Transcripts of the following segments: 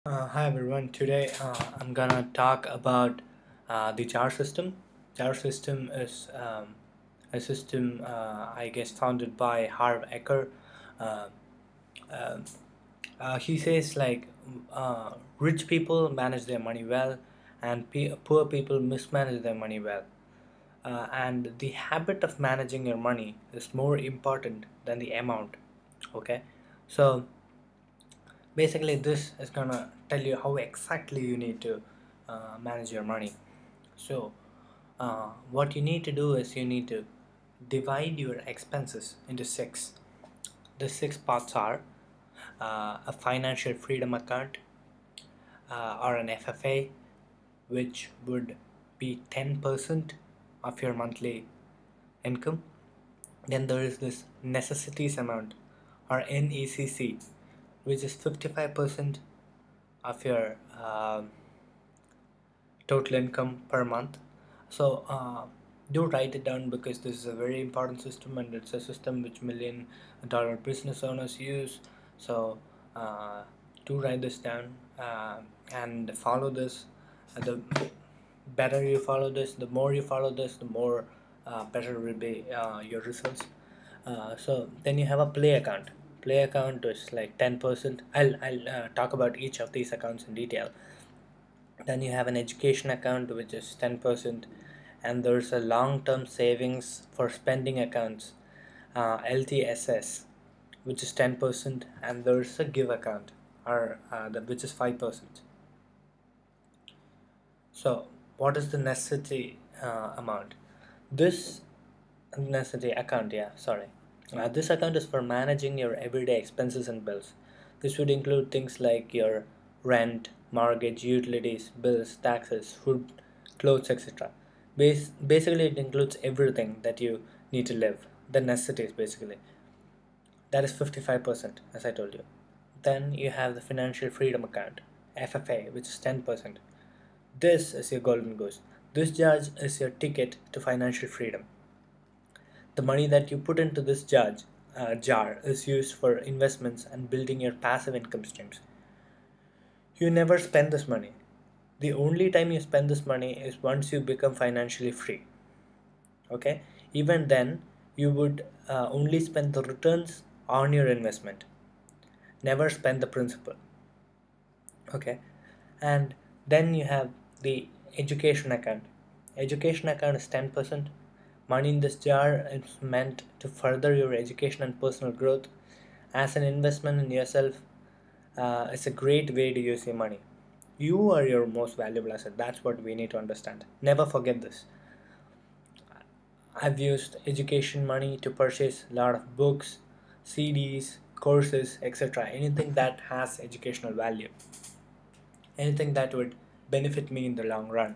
Hi everyone. Today I'm gonna talk about the jar system. Jar system is a system, I guess, founded by Harv Eker. Uh, um he says rich people manage their money well, and poor people mismanage their money well. And the habit of managing your money is more important than the amount. Okay, so basically this is gonna tell you how exactly you need to manage your money. So what you need to do is you need to divide your expenses into six. The six parts are a financial freedom account, or an FFA, which would be 10% of your monthly income. Then there is this necessities amount, or NECC, which is 55% of your total income per month. So do write it down, because this is a very important system, and it's a system which $1 million business owners use. So do write this down, and follow this. The better you follow this, the more you follow this, the more better will be your results. So then you have a play account. Play account is like 10%. I'll talk about each of these accounts in detail. Then you have an education account, which is 10%, and there's a long-term savings for spending accounts, LTSS, which is 10%, and there's a give account, or which is 5%. So what is the necessity amount? This necessity account, yeah, sorry. This account is for managing your everyday expenses and bills. This would include things like your rent, mortgage, utilities, bills, taxes, food, clothes, etc. Basically, it includes everything that you need to live, the necessities basically. That is 55%, as I told you. Then you have the financial freedom account, FFA, which is 10%. This is your golden goose. This charge is your ticket to financial freedom. The money that you put into this jar is used for investments and building your passive income streams. You never spend this money. The only time you spend this money is once you become financially free. Okay? Even then, you would only spend the returns on your investment. Never spend the principal. Okay? And then you have the education account. Education account is 10%. Money in this jar is meant to further your education and personal growth. As an investment in yourself, it's a great way to use your money. You are your most valuable asset. That's what we need to understand. Never forget this. I've used education money to purchase a lot of books, CDs, courses, etc. Anything that has educational value. Anything that would benefit me in the long run.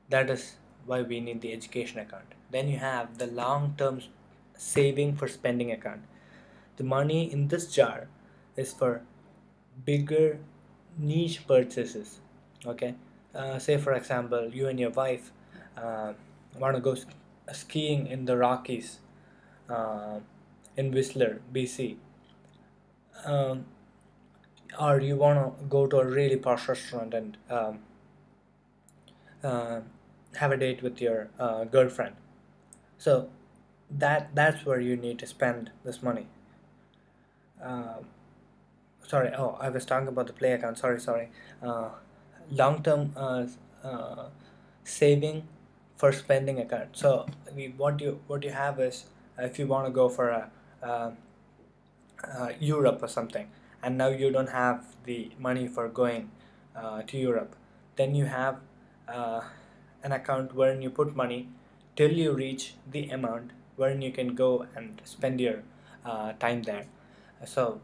That is why we need the education account. Then you have the long term saving for spending account. The money in this jar is for bigger niche purchases. Okay, say for example, you and your wife uh, want to go skiing in the Rockies, uh, in Whistler, BC, um, or you want to go to a really posh restaurant and uh, have a date with your girlfriend. So that's where you need to spend this money. Uh, Sorry, oh, I was talking about the play account. Sorry. Uh, Long term saving for spending account. So what you have is, if you want to go for a uh, Europe or something, and now you don't have the money for going to Europe, then you have uh, an account wherein you put money till you reach the amount wherein you can go and spend your time there. So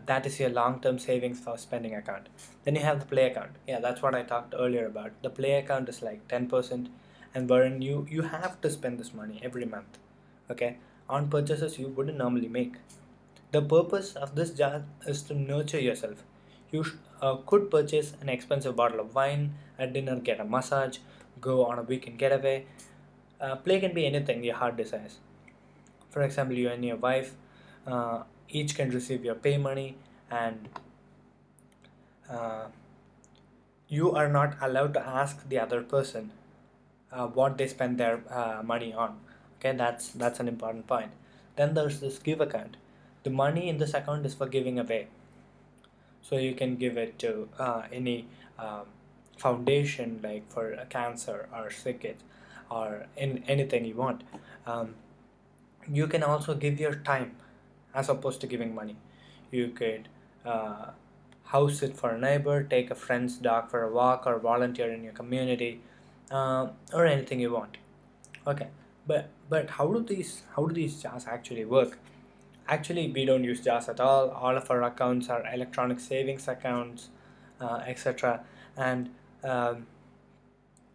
that is your long-term savings for spending account. Then you have the play account. Yeah, that's what I talked earlier about. The play account is like 10%, and wherein you have to spend this money every month. Okay, on purchases you wouldn't normally make. The purpose of this jar is to nurture yourself. You could purchase an expensive bottle of wine at dinner, get a massage, go on a weekend getaway. Play can be anything your heart desires. For example, you and your wife each can receive your pay money, and uh, you are not allowed to ask the other person what they spend their money on. Okay, that's an important point. Then there's this give account. The money in this account is for giving away, so you can give it to any um, foundation, like for cancer or sick kids, or in anything you want. um, you can also give your time as opposed to giving money. You could uh, house it for a neighbor, take a friend's dog for a walk, or volunteer in your community, or anything you want. Okay, but how do these jars actually work? Actually, we don't use jars at all. All of our accounts are electronic savings accounts, etc. And um,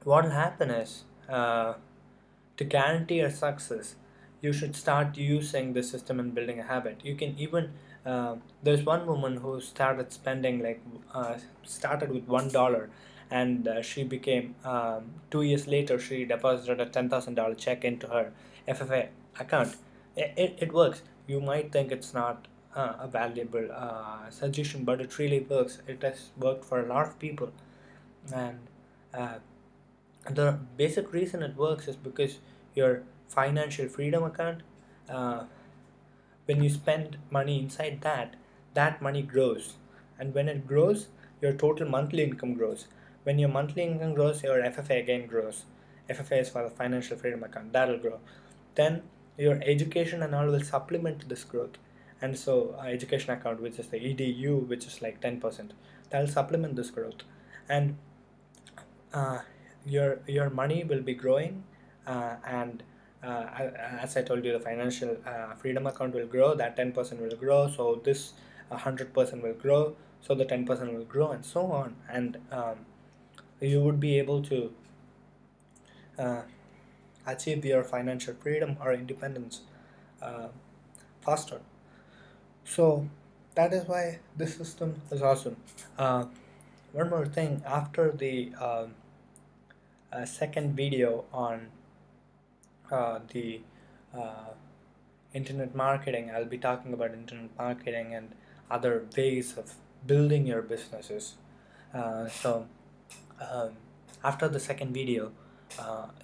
what will happen is, to guarantee your success, you should start using the system and building a habit. You can even there's one woman who started spending started with $1, and she became 2 years later she deposited a $10,000 check into her FFA account. It works. You might think it's not a valuable suggestion, but it really works. It has worked for a lot of people. And uh, the basic reason it works is because your financial freedom account, uh, when you spend money inside that, that money grows. And when it grows, your total monthly income grows. When your monthly income grows, your FFA again grows. FFA is for the financial freedom account, that'll grow. Then your education and all will supplement this growth. And so education account, which is the EDU, which is like 10%, that'll supplement this growth. And uh, your money will be growing, and as I told you, the financial freedom account will grow, that 10% will grow, so this 100% will grow, so the 10% will grow, and so on. And you would be able to uh, achieve your financial freedom or independence uh, faster. So that is why this system is awesome. uh, One more thing, after the second video on the uh, internet marketing, I'll be talking about internet marketing and other ways of building your businesses. So um, after the second video,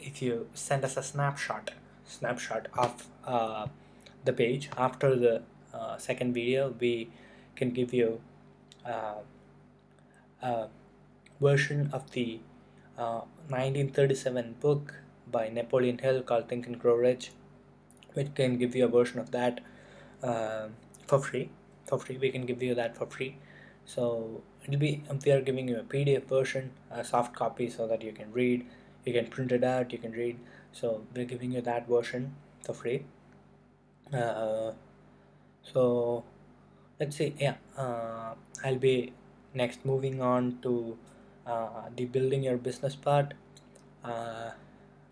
if you send us a snapshot of the page after the second video, we can give you uh, a version of the 1937 book by Napoleon Hill called Think and Grow Rich, which can give you a version of that uh, for free. For free, we can give you that for free. So it'll be, we are giving you a PDF version, a soft copy, so that you can read. You can print it out. You can read. So we're giving you that version for free. Uh, so let's see. Yeah, I'll be next moving on to the building your business part. Uh,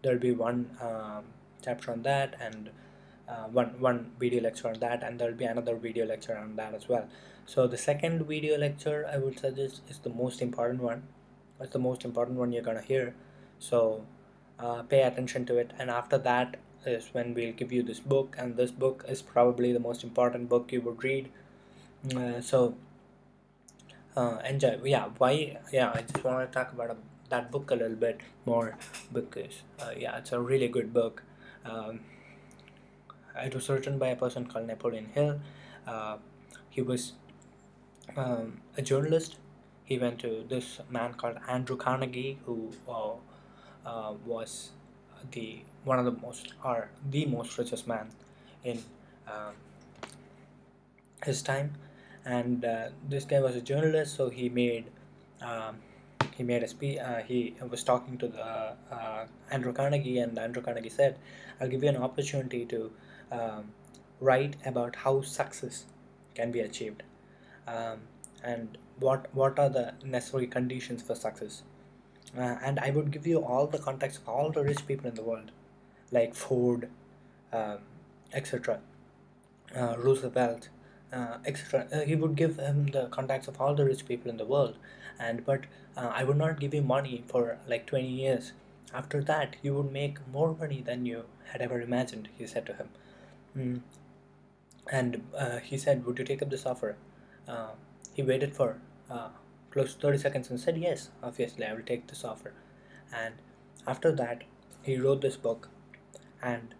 there'll be one chapter on that, and one video lecture on that, and there'll be another video lecture on that as well. So the second video lecture I would suggest is the most important one. It's the most important one you're gonna hear. So pay attention to it, and after that is when we'll give you this book, and this book is probably the most important book you would read. So enjoy. Yeah, why? Yeah, I just want to talk about that book a little bit more, because yeah, it's a really good book. um, it was written by a person called Napoleon Hill. uh, he was a journalist. He went to this man called Andrew Carnegie, who was the one of the most, or the most richest man in um, his time. And this guy was a journalist, so um, he made a speech. He was talking to the Andrew Carnegie, and Andrew Carnegie said, "I'll give you an opportunity to um, write about how success can be achieved, um, and what are the necessary conditions for success. And I would give you all the contacts of all the rich people in the world, like Ford, um, etc. Roosevelt, etc. He would give him the contacts of all the rich people in the world, and but I would not give you money for like 20 years. After that, you would make more money than you had ever imagined," he said to him. Mm. And he said, "Would you take up this offer?" Uh, he waited for close to 30 seconds and said, yes, obviously I will take this offer. And after that, he wrote this book, and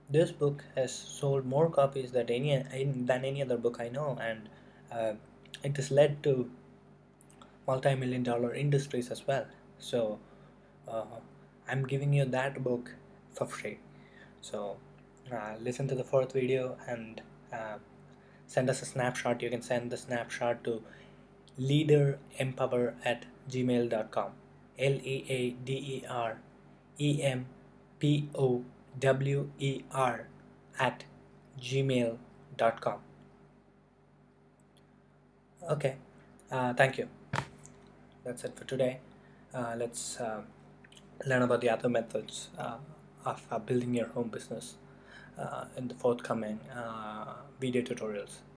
this book has sold more copies than any other book I know, and it has led to multi-million-dollar industries as well. So uh, I'm giving you that book for free. So listen to the fourth video and send us a snapshot. You can send the snapshot to leaderempower@gmail.com. LEADEREMPOWER at gmail.com. Okay, thank you. That's it for today. Let's learn about the other methods of building your home business in the forthcoming video tutorials.